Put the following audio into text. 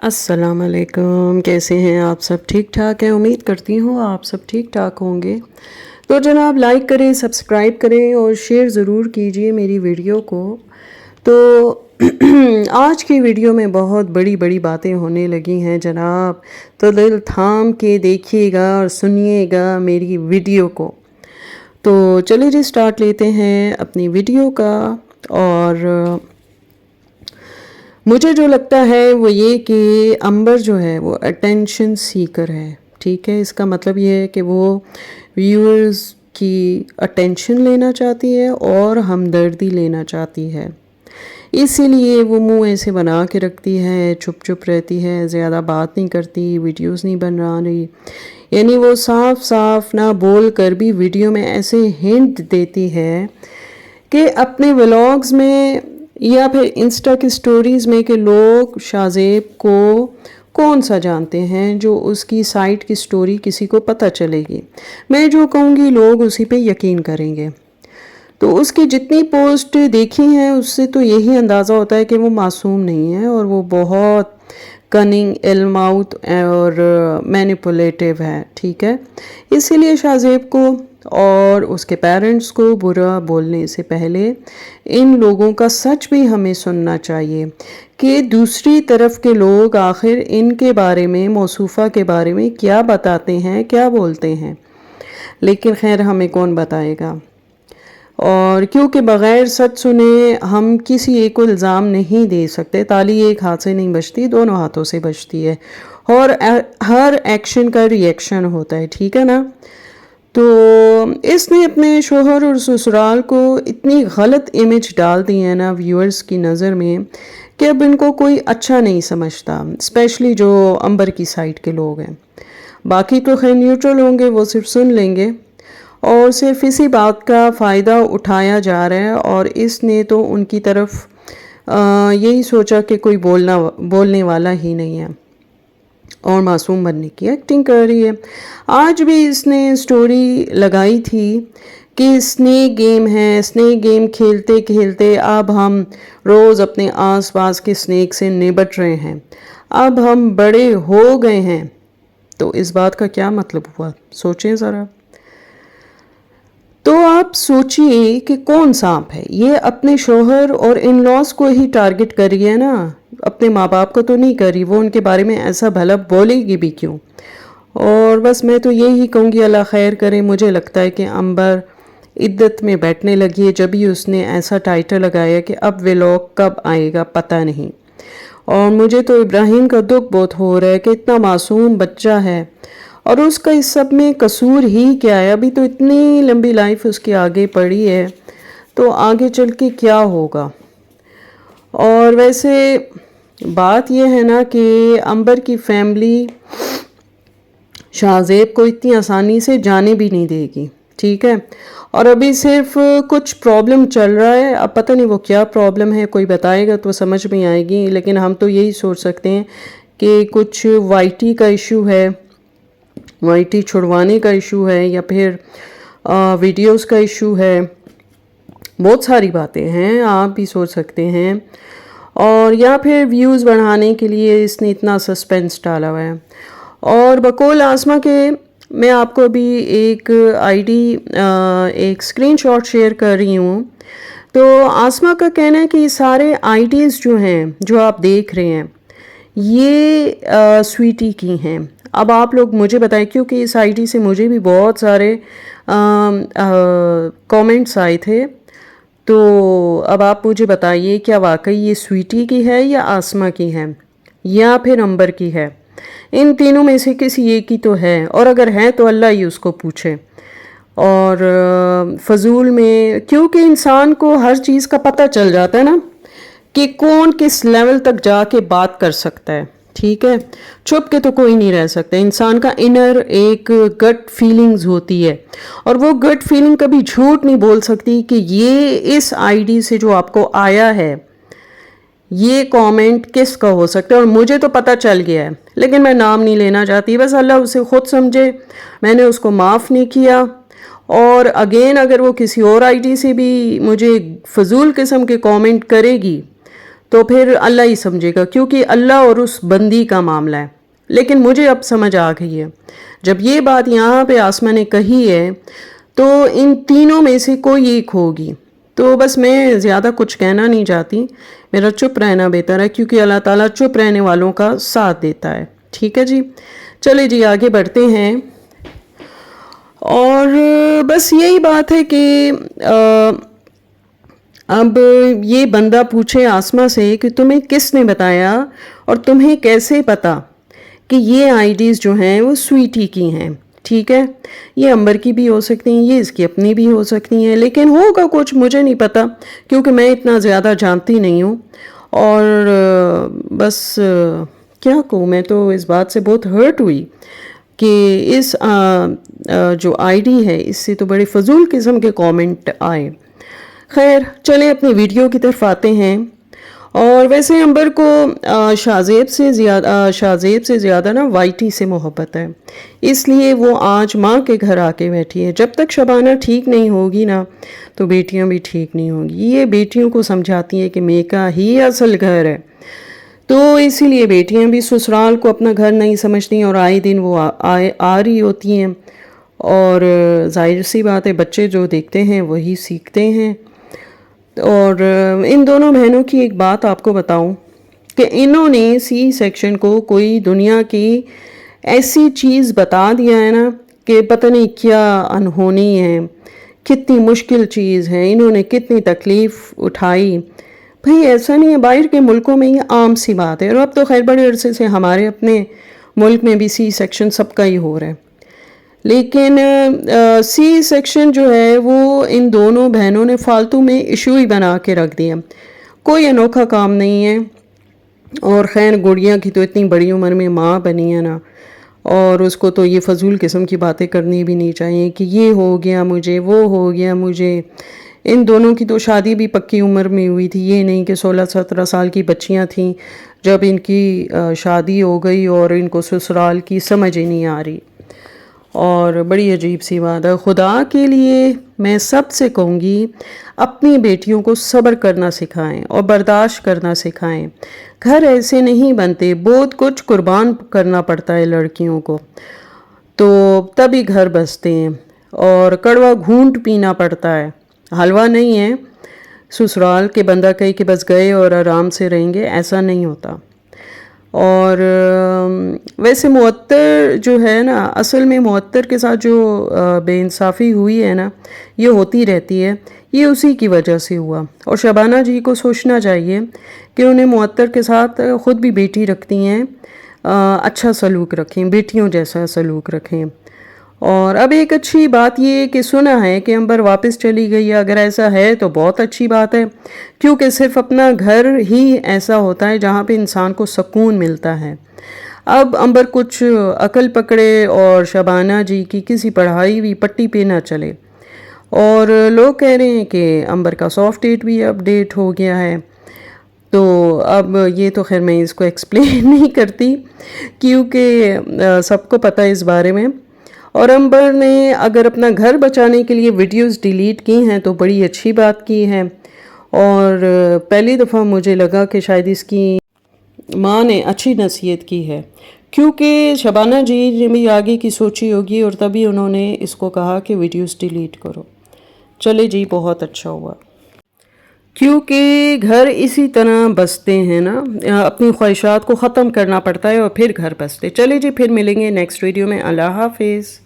अस्सलाम वालेकुम। कैसे हैं आप सब? ठीक ठाक हैं? उम्मीद करती हूँ आप सब ठीक ठाक होंगे। तो जनाब, लाइक करें, सब्सक्राइब करें और शेयर ज़रूर कीजिए मेरी वीडियो को। तो आज की वीडियो में बहुत बड़ी बड़ी बातें होने लगी हैं जनाब, तो दिल थाम के देखिएगा और सुनिएगा मेरी वीडियो को। तो चलिए जी, स्टार्ट लेते हैं अपनी वीडियो का। और मुझे जो लगता है वो ये कि अंबर जो है वो अटेंशन सीकर है। ठीक है, इसका मतलब ये है कि वो व्यूअर्स की अटेंशन लेना चाहती है और हमदर्दी लेना चाहती है। इसीलिए वो मुंह ऐसे बना के रखती है, चुप चुप रहती है, ज़्यादा बात नहीं करती, वीडियोस नहीं बना रही। यानी वो साफ साफ ना बोल कर भी वीडियो में ऐसे हिंट देती है कि अपने व्लॉग्स में या फिर इंस्टा की स्टोरीज़ में कि लोग शाहज़ेब को कौन सा जानते हैं, जो उसकी साइट की स्टोरी किसी को पता चलेगी। मैं जो कहूँगी लोग उसी पे यकीन करेंगे। तो उसकी जितनी पोस्ट देखी हैं उससे तो यही अंदाज़ा होता है कि वो मासूम नहीं है और वो बहुत कनिंग, इल्माउथ और मैनिपुलेटिव है। ठीक है, इसीलिए शाहज़ेब को और उसके पेरेंट्स को बुरा बोलने से पहले इन लोगों का सच भी हमें सुनना चाहिए कि दूसरी तरफ के लोग आखिर इनके बारे में, मौसूफ़ा के बारे में क्या बताते हैं, क्या बोलते हैं। लेकिन खैर, हमें कौन बताएगा। और क्योंकि बग़ैर सच सुने हम किसी एक को इल्ज़ाम नहीं दे सकते। ताली एक हाथ से नहीं बजती, दोनों हाथों से बजती है और हर एक्शन का रिएक्शन होता है। ठीक है ना। तो इसने अपने शोहर और ससुराल को इतनी गलत इमेज डाल दी है ना व्यूअर्स की नज़र में कि अब इनको कोई अच्छा नहीं समझता, स्पेशली जो अंबर की साइड के लोग हैं। बाकी तो खैर न्यूट्रल होंगे, वो सिर्फ सुन लेंगे और सिर्फ इसी बात का फ़ायदा उठाया जा रहा है। और इसने तो उनकी तरफ यही सोचा कि कोई बोलने वाला ही नहीं है और मासूम बनने की एक्टिंग कर रही है। आज भी इसने स्टोरी लगाई थी कि स्नेक गेम है, स्नेक गेम खेलते खेलते अब हम रोज़ अपने आसपास के स्नेक से निपट रहे हैं, अब हम बड़े हो गए हैं। तो इस बात का क्या मतलब हुआ, सोचें ज़रा। तो आप सोचिए कि कौन सांप है ये, अपने शोहर और इन लॉज को ही टारगेट कर रही है ना, अपने माँ बाप को तो नहीं कर रही। वो उनके बारे में ऐसा भला बोलेगी भी क्यों। और बस मैं तो यही कहूँगी, अल्लाह खैर करे। मुझे लगता है कि अंबर इद्दत में बैठने लगी है जब ही उसने ऐसा टाइटल लगाया कि अब व्लॉग कब आएगा पता नहीं। और मुझे तो इब्राहिम का दुख बहुत हो रहा है कि इतना मासूम बच्चा है और उसका इस सब में कसूर ही क्या है। अभी तो इतनी लंबी लाइफ उसकी आगे पड़ी है, तो आगे चल के क्या होगा। और वैसे बात यह है ना कि अंबर की फैमिली शाहज़ेब को इतनी आसानी से जाने भी नहीं देगी। ठीक है, और अभी सिर्फ कुछ प्रॉब्लम चल रहा है, अब पता नहीं वो क्या प्रॉब्लम है, कोई बताएगा तो समझ में आएगी। लेकिन हम तो यही सोच सकते हैं कि कुछ वाईटी का इशू है, वाईटी छुड़वाने का इशू है, या फिर वीडियोस का इशू है। बहुत सारी बातें हैं, आप भी सोच सकते हैं। और या फिर व्यूज़ बढ़ाने के लिए इसने इतना सस्पेंस डाला हुआ है। और बकौल आसमा के, मैं आपको अभी एक आईडी, एक स्क्रीनशॉट शेयर कर रही हूँ। तो आसमा का कहना है कि ये सारे आईडीज़ जो हैं, जो आप देख रहे हैं, ये स्वीटी की हैं। अब आप लोग मुझे बताएं, क्योंकि इस आईडी से मुझे भी बहुत सारे कमेंट्स आए थे। तो अब आप मुझे बताइए, क्या वाकई ये स्वीटी की है या आसमा की है या फिर अंबर की है। इन तीनों में से किसी एक की तो है, और अगर है तो अल्लाह ही उसको पूछे। और फजूल में, क्योंकि इंसान को हर चीज़ का पता चल जाता है ना कि कौन किस लेवल तक जाके बात कर सकता है। ठीक है, छुप के तो कोई नहीं रह सकता। इंसान का इनर एक गट फीलिंग्स होती है और वो गट फीलिंग कभी झूठ नहीं बोल सकती कि ये इस आईडी से जो आपको आया है ये कमेंट किसका हो सकता है। और मुझे तो पता चल गया है, लेकिन मैं नाम नहीं लेना चाहती, बस अल्लाह उसे खुद समझे। मैंने उसको माफ़ नहीं किया। और अगेन अगर वो किसी और आईडी से भी मुझे फजूल किस्म के कमेंट करेगी تو پھر اللہ ہی سمجھے گا، کیونکہ اللہ اور اس بندی کا معاملہ ہے۔ لیکن مجھے اب سمجھ آ گئی ہے، جب یہ بات یہاں پہ آسمہ نے کہی ہے تو ان تینوں میں سے کوئی ایک ہوگی۔ تو بس میں زیادہ کچھ کہنا نہیں چاہتی، میرا چپ رہنا بہتر ہے، کیونکہ اللہ تعالیٰ چپ رہنے والوں کا ساتھ دیتا ہے۔ ٹھیک ہے جی، چلے جی آگے بڑھتے ہیں۔ اور بس یہی بات ہے کہ اب یہ بندہ پوچھے آسمہ سے کہ تمہیں کس نے بتایا اور تمہیں کیسے پتا کہ یہ آئی ڈیز جو ہیں وہ سویٹی کی ہیں۔ ٹھیک ہے، یہ امبر کی بھی ہو سکتی ہیں، یہ اس کی اپنی بھی ہو سکتی ہیں، لیکن ہوگا کچھ مجھے نہیں پتا، کیونکہ میں اتنا زیادہ جانتی نہیں ہوں۔ اور بس کیا کہوں، میں تو اس بات سے بہت ہرٹ ہوئی کہ اس جو آئی ڈی ہے اس سے تو بڑے فضول قسم کے کامنٹ آئے۔ خیر چلیں اپنی ویڈیو کی طرف آتے ہیں۔ اور ویسے امبر کو شاہ زیب سے زیادہ نا وائٹی سے محبت ہے، اس لیے وہ آج ماں کے گھر آ کے بیٹھی ہے۔ جب تک شبانہ ٹھیک نہیں ہوگی نا تو بیٹیاں بھی ٹھیک نہیں ہوگی۔ یہ بیٹیوں کو سمجھاتی ہے کہ میکا ہی اصل گھر ہے، تو اسی لیے بیٹیاں بھی سسرال کو اپنا گھر نہیں سمجھتی اور آئے دن وہ آ رہی ہوتی ہیں، اور ظاہر سی بات ہے بچے جو دیکھتے ہیں وہی سیکھتے ہیں۔ اور ان دونوں بہنوں کی ایک بات آپ کو بتاؤں کہ انہوں نے سی سیکشن کو کوئی دنیا کی ایسی چیز بتا دیا ہے نا کہ پتہ نہیں کیا انہونی ہے، کتنی مشکل چیز ہے، انہوں نے کتنی تکلیف اٹھائی۔ بھئی ایسا نہیں ہے، باہر کے ملکوں میں یہ عام سی بات ہے، اور اب تو خیر بڑے عرصے سے ہمارے اپنے ملک میں بھی سی سیکشن سب کا ہی ہو رہا ہے، لیکن سی سیکشن جو ہے وہ ان دونوں بہنوں نے فالتو میں ایشو ہی بنا کے رکھ دیا، کوئی انوکھا کام نہیں ہے۔ اور خیر گڑیا کی تو اتنی بڑی عمر میں ماں بنی ہے نا، اور اس کو تو یہ فضول قسم کی باتیں کرنی بھی نہیں چاہیے کہ یہ ہو گیا مجھے، وہ ہو گیا مجھے۔ ان دونوں کی تو شادی بھی پکی عمر میں ہوئی تھی، یہ نہیں کہ 16-17 سال کی بچیاں تھیں جب ان کی شادی ہو گئی اور ان کو سسرال کی سمجھ ہی نہیں آ رہی۔ اور بڑی عجیب سی بات ہے، خدا کے لیے میں سب سے کہوں گی اپنی بیٹیوں کو صبر کرنا سکھائیں اور برداشت کرنا سکھائیں۔ گھر ایسے نہیں بنتے، بہت کچھ قربان کرنا پڑتا ہے لڑکیوں کو، تو تبھی گھر بستے ہیں، اور کڑوا گھونٹ پینا پڑتا ہے، حلوہ نہیں ہے۔ سسرال کے بندہ کہے کہ بس گئے اور آرام سے رہیں گے، ایسا نہیں ہوتا۔ اور ویسے معطر جو ہے نا، اصل میں معطر کے ساتھ جو بے انصافی ہوئی ہے نا، یہ ہوتی رہتی ہے، یہ اسی کی وجہ سے ہوا۔ اور شبانہ جی کو سوچنا چاہیے کہ انہیں معطر کے ساتھ خود بھی بیٹی رکھتی ہیں، اچھا سلوک رکھیں، بیٹیوں جیسا سلوک رکھیں۔ اور اب ایک اچھی بات یہ کہ سنا ہے کہ امبر واپس چلی گئی ہے، اگر ایسا ہے تو بہت اچھی بات ہے، کیونکہ صرف اپنا گھر ہی ایسا ہوتا ہے جہاں پہ انسان کو سکون ملتا ہے۔ اب امبر کچھ عقل پکڑے اور شبانہ جی کی کسی پڑھائی ہوئی پٹی پہ نہ چلے۔ اور لوگ کہہ رہے ہیں کہ امبر کا سافٹ ڈیٹ بھی اپ ڈیٹ ہو گیا ہے، تو اب یہ تو خیر میں اس کو ایکسپلین نہیں کرتی کیونکہ سب کو پتہ ہے اس بارے میں۔ اور امبر نے اگر اپنا گھر بچانے کے لیے ویڈیوز ڈیلیٹ کی ہیں تو بڑی اچھی بات کی ہے، اور پہلی دفعہ مجھے لگا کہ شاید اس کی ماں نے اچھی نصیحت کی ہے، کیونکہ شبانہ جی نے بھی آگے کی سوچی ہوگی اور تبھی انہوں نے اس کو کہا کہ ویڈیوز ڈیلیٹ کرو۔ چلے جی بہت اچھا ہوا، کیونکہ گھر اسی طرح بستے ہیں نا، اپنی خواہشات کو ختم کرنا پڑتا ہے اور پھر گھر بستے۔ چلے جی پھر ملیں گے نیکسٹ ویڈیو میں، اللہ حافظ۔